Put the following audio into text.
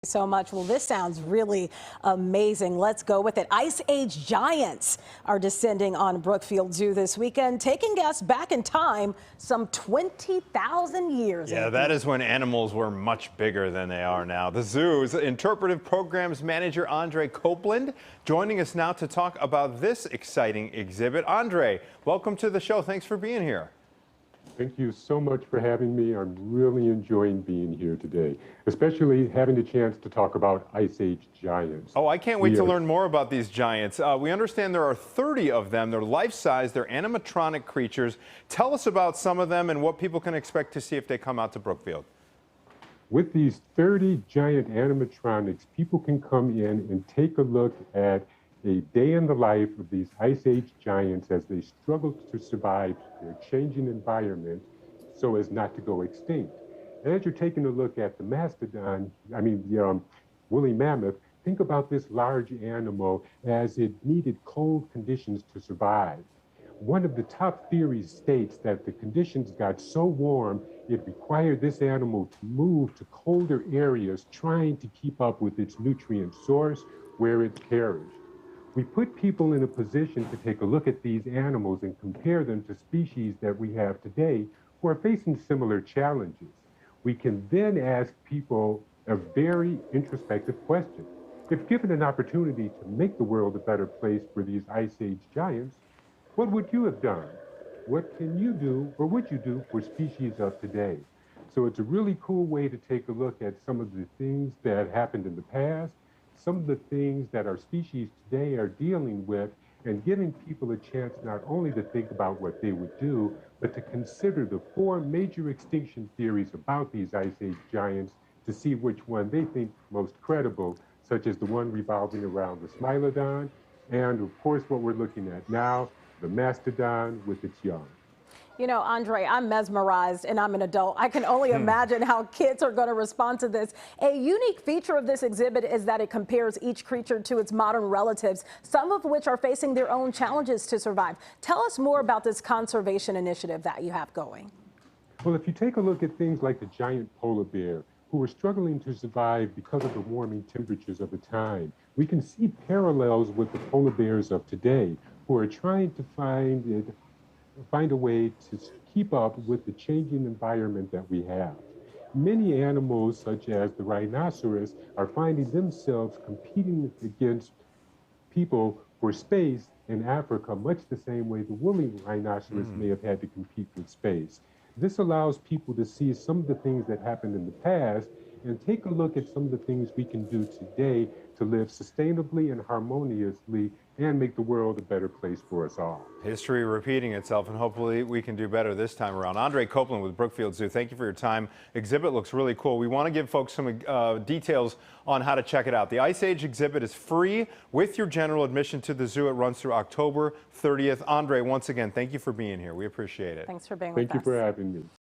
So much. Well, this sounds really amazing. Let's go with it. Ice Age giants are descending on Brookfield Zoo this weekend, taking guests back in time some 20,000 years. Yeah, that is when animals were much bigger than they are now. The zoo's interpretive programs manager Andre Copeland joining us now to talk about this exciting exhibit. Andre, welcome to the show. Thanks for being here. Thank you so much for having me. I'm really enjoying being here today, especially having the chance to talk about Ice Age giants. Oh, I can't wait to learn more about these giants. We understand there are 30 of them. They're life-size. They're animatronic creatures. Tell us about some of them and what people can expect to see if they come out to Brookfield. With these 30 giant animatronics, people can come in and take a look at a day in the life of these Ice Age giants as they struggle to survive their changing environment so as not to go extinct. And as you're taking a look at the mastodon, the woolly mammoth, think about this large animal as it needed cold conditions to survive. One of the top theories states that the conditions got so warm, it required this animal to move to colder areas, trying to keep up with its nutrient source where it perished. We put people in a position to take a look at these animals and compare them to species that we have today who are facing similar challenges. We can then ask people a very introspective question. If given an opportunity to make the world a better place for these Ice Age giants, what would you have done? What can you do, or would you do, for species of today? So it's a really cool way to take a look at some of the things that happened in the past, some of the things that our species today are dealing with, and giving people a chance not only to think about what they would do, but to consider the 4 major extinction theories about these Ice Age giants to see which one they think most credible, such as the one revolving around the Smilodon, and of course what we're looking at now, the mastodon with its young. You know, Andre, I'm mesmerized and I'm an adult. I can only imagine how kids are going to respond to this. A unique feature of this exhibit is that it compares each creature to its modern relatives, some of which are facing their own challenges to survive. Tell us more about this conservation initiative that you have going. Well, if you take a look at things like the giant polar bear, who are struggling to survive because of the warming temperatures of the time, we can see parallels with the polar bears of today, who are trying to find a way to keep up with the changing environment that we have. Many animals, such as the rhinoceros, are finding themselves competing against people for space in Africa, much the same way the woolly rhinoceros may have had to compete with space. This allows people to see some of the things that happened in the past and take a look at some of the things we can do today to live sustainably and harmoniously and make the world a better place for us all. History repeating itself, and hopefully we can do better this time around. Andre Copeland with Brookfield Zoo, thank you for your time. Exhibit looks really cool. We want to give folks some details on how to check it out. The Ice Age exhibit is free with your general admission to the zoo. It runs through October 30th. Andre, once again, thank you for being here. We appreciate it. Thanks for being with us. Thank you for having me.